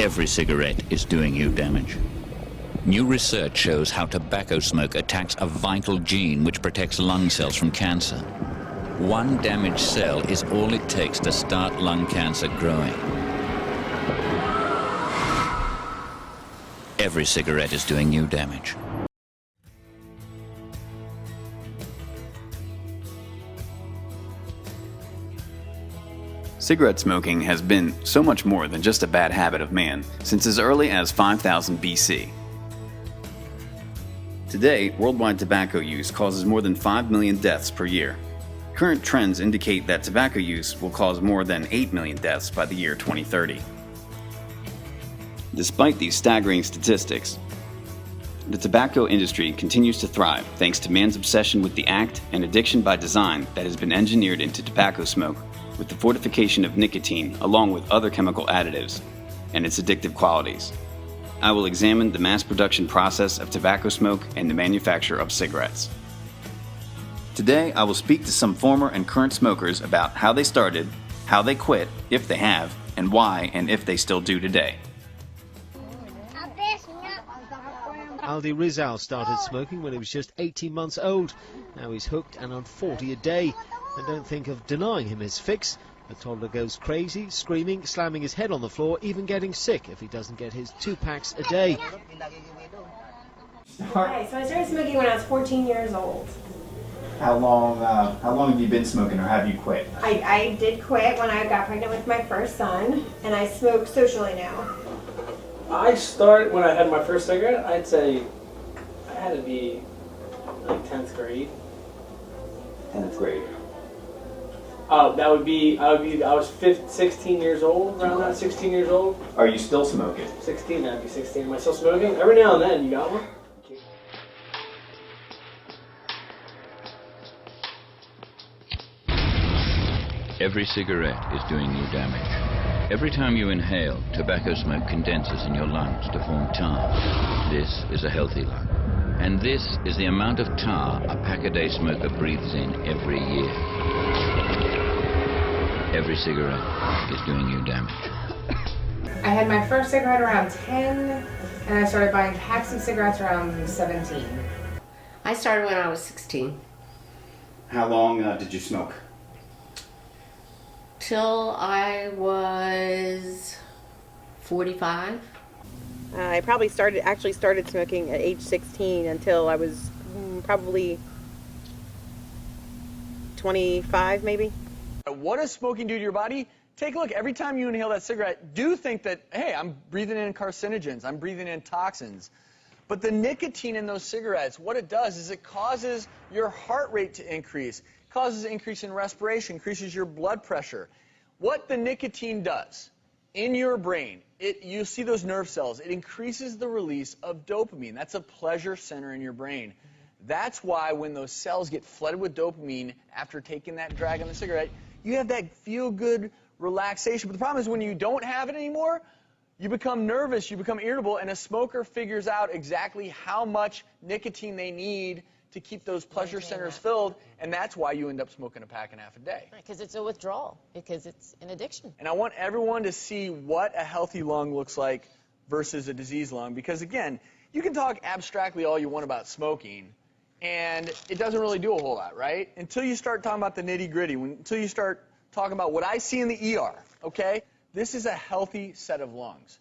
Every cigarette is doing you damage. New research shows how tobacco smoke attacks a vital gene which protects lung cells from cancer. One damaged cell is all it takes to start lung cancer growing. Every cigarette is doing you damage. Cigarette smoking has been so much more than just a bad habit of man since as early as 5000 BC. Today, worldwide tobacco use causes more than 5 million deaths per year. Current trends indicate that tobacco use will cause more than 8 million deaths by the year 2030. Despite these staggering statistics, the tobacco industry continues to thrive thanks to man's obsession with the act and addiction by design that has been engineered into tobacco smoke with the fortification of nicotine along with other chemical additives and its addictive qualities. I will examine the mass production process of tobacco smoke and the manufacture of cigarettes. Today, I will speak to some former and current smokers about how they started, how they quit, if they have, and why and if they still do today. Aldi Rizal started smoking when he was just 18 months old. Now he's hooked and on 40 a day. And don't think of denying him his fix. The toddler goes crazy, screaming, slamming his head on the floor, even getting sick if he doesn't get his 2 packs a day. Okay, so I started smoking when I was 14 years old. How long have you been smoking, or have you quit? I did quit when I got pregnant with my first son, and I smoke socially now. I started when I had my first cigarette. I'd say I had to be like 10th grade. 10th grade. I was 16 years old, around that, 16 years old. Are you still smoking? 16, I'd be 16. Am I still smoking? Every now and then, you got one? Every cigarette is doing you damage. Every time you inhale, tobacco smoke condenses in your lungs to form tar. This is a healthy lung. And this is the amount of tar a pack-a-day smoker breathes in every year. Every cigarette is doing you damage. I had my first cigarette around 10, and I started buying packs of cigarettes around 17. I started when I was 16. How long did you smoke? Till I was 45. I probably started smoking at age 16 until I was probably 25 maybe. What does smoking do to your body? Take a look. Every time you inhale that cigarette, do think that, hey, I'm breathing in carcinogens, I'm breathing in toxins. But the nicotine in those cigarettes, what it does is it causes your heart rate to increase, causes an increase in respiration, increases your blood pressure. What the nicotine does in your brain, you see those nerve cells, it increases the release of dopamine. That's a pleasure center in your brain. That's why when those cells get flooded with dopamine after taking that drag on the cigarette, you have that feel-good relaxation. But the problem is when you don't have it anymore, you become nervous, you become irritable, and a smoker figures out exactly how much nicotine they need to keep those pleasure centers filled, and that's why you end up smoking a pack and a half a day. Because it's a withdrawal, because it's an addiction. And I want everyone to see what a healthy lung looks like versus a diseased lung, because again, you can talk abstractly all you want about smoking, and it doesn't really do a whole lot, right? Until you start talking about the nitty-gritty, until you start talking about what I see in the ER, okay? This is a healthy set of lungs.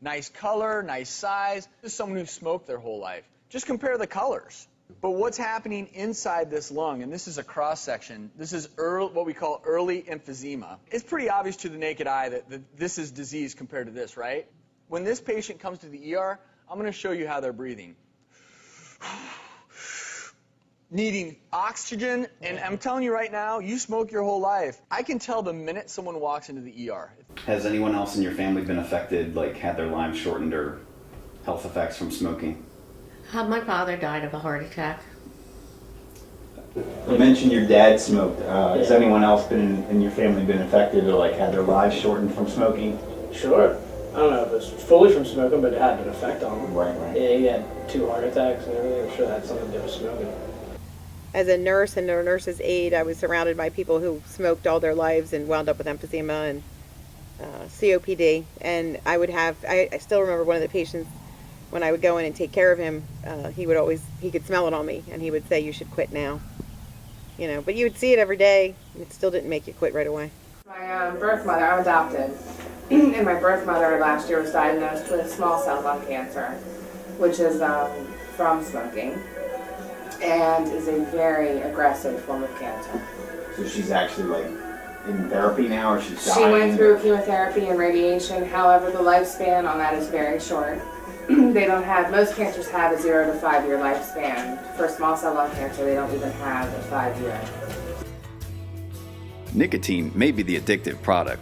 Nice color, nice size. This is someone who smoked their whole life. Just compare the colors. But what's happening inside this lung, and this is a cross-section, this is what we call early emphysema. It's pretty obvious to the naked eye that this is disease compared to this, right? When this patient comes to the ER, I'm going to show you how they're breathing. Needing oxygen, and I'm telling you right now, you smoke your whole life. I can tell the minute someone walks into the ER. Has anyone else in your family been affected, like had their lives shortened or health effects from smoking? My father died of a heart attack. You mentioned your dad smoked. Has anyone else in your family been affected or like had their lives shortened from smoking? Sure. I don't know if it's fully from smoking, but it had an effect on him. Right. Yeah, he had 2 heart attacks and everything. I'm sure that had something to do with smoking. As a nurse and a nurse's aide, I was surrounded by people who smoked all their lives and wound up with emphysema, and COPD, and I still remember one of the patients, when I would go in and take care of him, he could smell it on me, and he would say, "You should quit now." You know, but you would see it every day, and it still didn't make you quit right away. My birth mother, I'm adopted, and my birth mother last year was diagnosed with small cell lung cancer, which is from smoking, and is a very aggressive form of cancer. So she's actually like in therapy now, or she's dying? She went through chemotherapy and radiation. However, the lifespan on that is very short. Most cancers have a 0 to 5 year lifespan. For small cell lung cancer, they don't even have a 5-year. Nicotine may be the addictive product,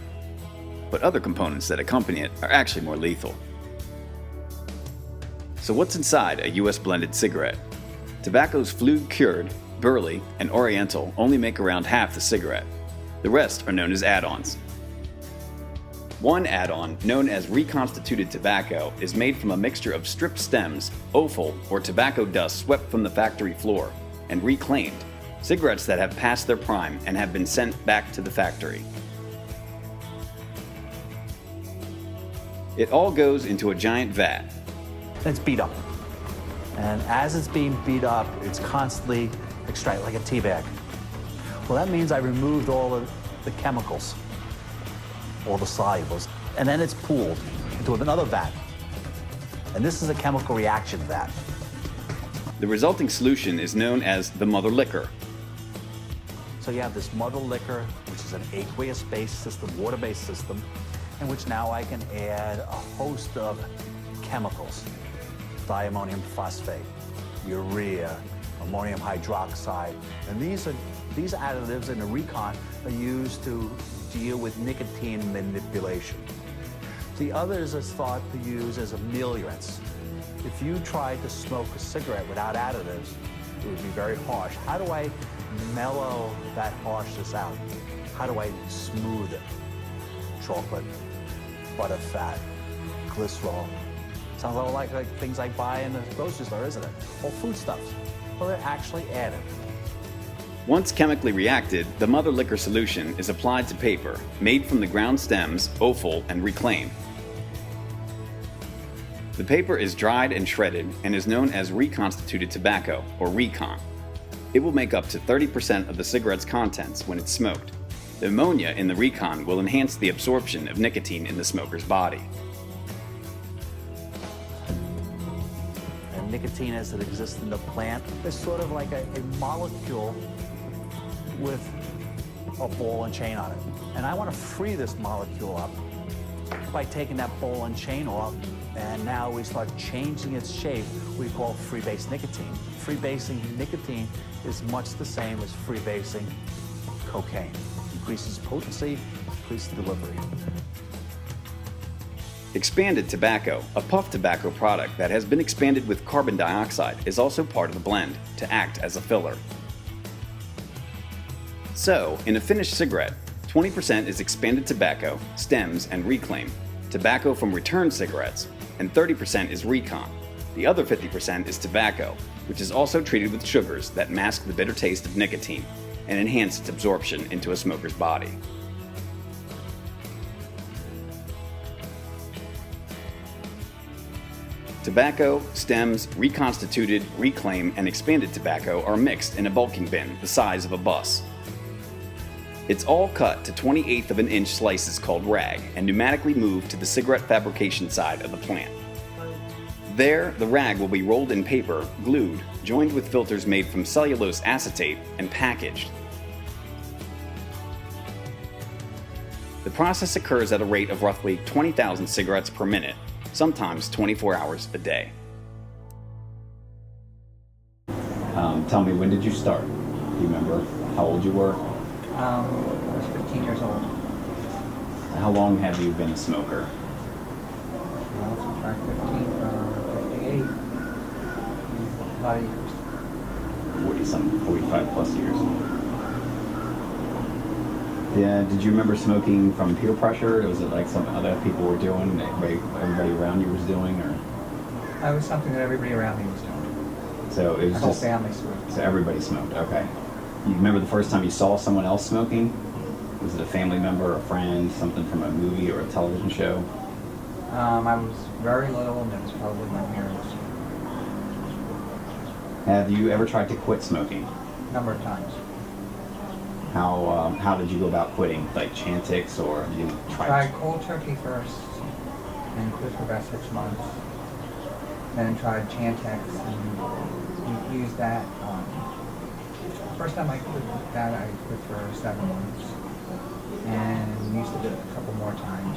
but other components that accompany it are actually more lethal. So what's inside a US blended cigarette? Tobaccos flue cured, burley, and oriental only make around half the cigarette. The rest are known as add-ons. One add-on, known as reconstituted tobacco, is made from a mixture of stripped stems, offal, or tobacco dust swept from the factory floor, and reclaimed, cigarettes that have passed their prime and have been sent back to the factory. It all goes into a giant vat. It's beat up. And as it's being beat up, it's constantly extracted like a tea bag. Well, that means I removed all of the chemicals, all the solubles, and then it's pooled into another vat. And this is a chemical reaction vat. The resulting solution is known as the mother liquor. So you have this mother liquor, which is an aqueous-based system, water-based system, in which now I can add a host of chemicals. Diammonium phosphate, urea, ammonium hydroxide. And these additives in the recon are used to deal with nicotine manipulation. The others are thought to use as ameliorants. If you tried to smoke a cigarette without additives, it would be very harsh. How do I mellow that harshness out? How do I smooth it? Chocolate, butter fat, glycerol. Sounds a lot like things I buy in the grocery store, isn't it? Or foodstuffs. Well, they're actually added. Once chemically reacted, the mother liquor solution is applied to paper, made from the ground stems, offal, and reclaimed. The paper is dried and shredded and is known as reconstituted tobacco, or recon. It will make up to 30% of the cigarette's contents when it's smoked. The ammonia in the recon will enhance the absorption of nicotine in the smoker's body. And nicotine as it exists in the plant is sort of like a molecule with a ball and chain on it. And I want to free this molecule up by taking that ball and chain off, and now we start changing its shape. We call freebase nicotine. Freebasing nicotine is much the same as freebasing cocaine. Increases potency, increases delivery. Expanded tobacco, a puff tobacco product that has been expanded with carbon dioxide, is also part of the blend to act as a filler. So, in a finished cigarette, 20% is expanded tobacco, stems, and reclaim, tobacco from returned cigarettes, and 30% is recon. The other 50% is tobacco, which is also treated with sugars that mask the bitter taste of nicotine and enhance its absorption into a smoker's body. Tobacco, stems, reconstituted, reclaim, and expanded tobacco are mixed in a bulking bin the size of a bus. It's all cut to 1/28 of an inch slices called rag and pneumatically moved to the cigarette fabrication side of the plant. There, the rag will be rolled in paper, glued, joined with filters made from cellulose acetate, and packaged. The process occurs at a rate of roughly 20,000 cigarettes per minute, sometimes 24 hours a day. Tell me, when did you start? Do you remember how old you were? I was 15 years old. How long have you been a smoker? Well, since I was 15, 58. A lot of years. 45 plus years. Yeah, did you remember smoking from peer pressure? Was it like something other people were doing, everybody around you was doing, or? It was something that everybody around me was doing. So it was My just... whole family smoked. So everybody smoked, okay. You remember the first time you saw someone else smoking? Was it a family member, a friend, something from a movie or a television show? I was very little, and it was probably my parents. Have you ever tried to quit smoking? A number of times. How did you go about quitting? Like Chantix, or you Tried cold turkey first, and quit for about 6 months. Then tried Chantix, and used that. First time I quit that, I quit for 7 months, and used it a couple more times.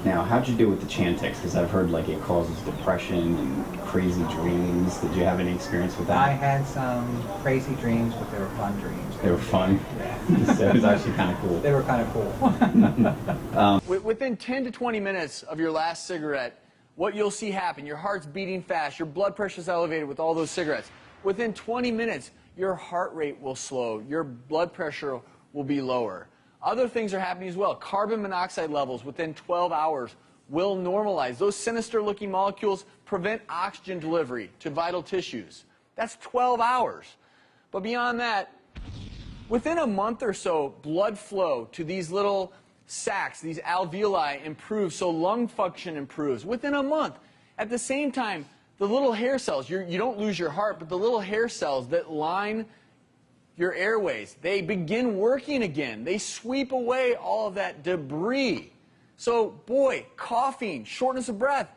Now, how'd you do with the Chantix? Because I've heard like it causes depression and crazy dreams. Did you have any experience with that? I had some crazy dreams, but they were fun dreams. They were fun? Yeah. So it was actually kind of cool. They were kind of cool. Within 10 to 20 minutes of your last cigarette, what you'll see happen, your heart's beating fast, your blood pressure's elevated with all those cigarettes. Within 20 minutes, your heart rate will slow, your blood pressure will be lower. Other things are happening as well. Carbon monoxide levels within 12 hours will normalize. Those sinister-looking molecules prevent oxygen delivery to vital tissues. That's 12 hours. But beyond that, within a month or so, blood flow to these little sacs, these alveoli, improves, so lung function improves. Within a month. At the same time, the little hair cells, you don't lose your heart, but the little hair cells that line your airways, they begin working again. They sweep away all of that debris. So, boy, coughing, shortness of breath,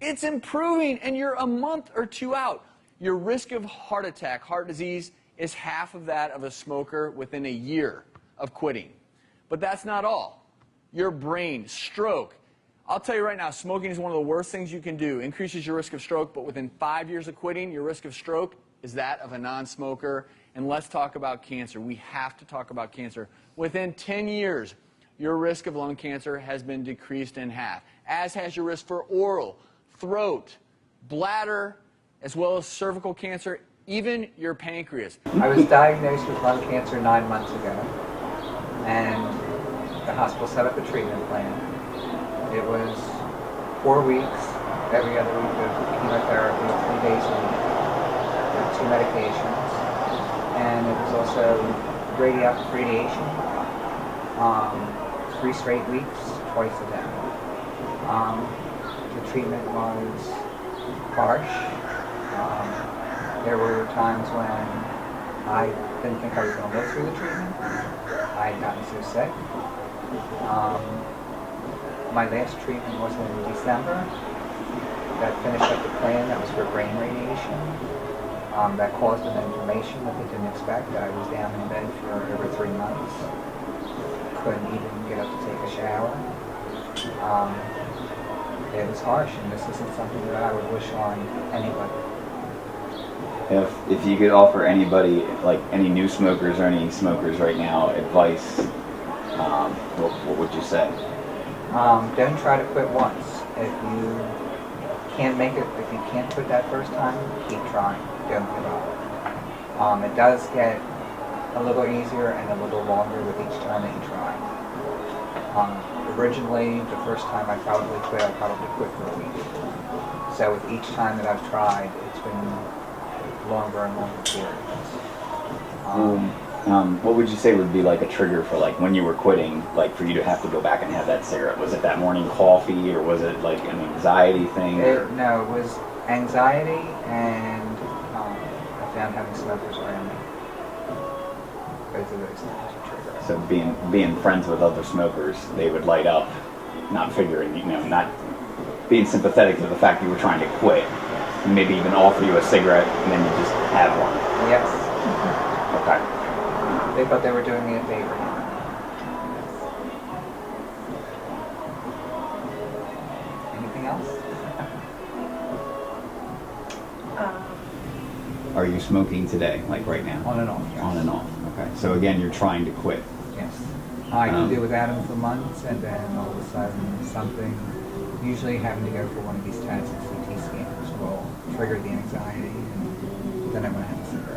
it's improving, and you're a month or two out. Your risk of heart attack, heart disease, is half of that of a smoker within a year of quitting. But that's not all. Your brain, stroke. I'll tell you right now, smoking is one of the worst things you can do. Increases your risk of stroke, but within 5 years of quitting, your risk of stroke is that of a non-smoker. And let's talk about cancer. We have to talk about cancer. Within 10 years, your risk of lung cancer has been decreased in half, as has your risk for oral, throat, bladder, as well as cervical cancer, even your pancreas. I was diagnosed with lung cancer 9 months ago, and the hospital set up a treatment plan. It was 4 weeks, every other week of chemotherapy, 3 days a week, 2 medications. And it was also radiation, 3 straight weeks, twice a day. The treatment was harsh. There were times when I didn't think I was going to live through the treatment. I had gotten so sick. My last treatment was in December. That finished up the plan. That was for brain radiation. That caused an inflammation that they didn't expect. I was down in bed for over 3 months. Couldn't even get up to take a shower. It was harsh, and this isn't something that I would wish on anybody. If you could offer anybody, like any new smokers or any smokers right now, advice, what would you say? Don't try to quit once. If you can't make it, if you can't quit that first time, keep trying. Don't give up. It does get a little easier and a little longer with each time that you try. Originally, the first time I probably quit for a week. So with each time that I've tried, it's been longer and longer periods. What would you say would be like a trigger for like when you were quitting, like for you to have to go back and have that cigarette? Was it that morning coffee, or was it like an anxiety thing? No, it was anxiety, and I found having smokers around me. Both of those things are triggers. So being friends with other smokers, they would light up, not figuring, not being sympathetic to the fact you were trying to quit. Maybe even offer you a cigarette, and then you just have one. Yes. Okay. They thought they were doing me a favor. Anything else? Are you smoking today, like right now? On and off. Yes. On and off. Okay. So again, you're trying to quit. Yes. I could do without him for months, and then all of a sudden something, usually having to go for one of these tests, CT scans, will trigger the anxiety, and then I'm going to have a cigarette.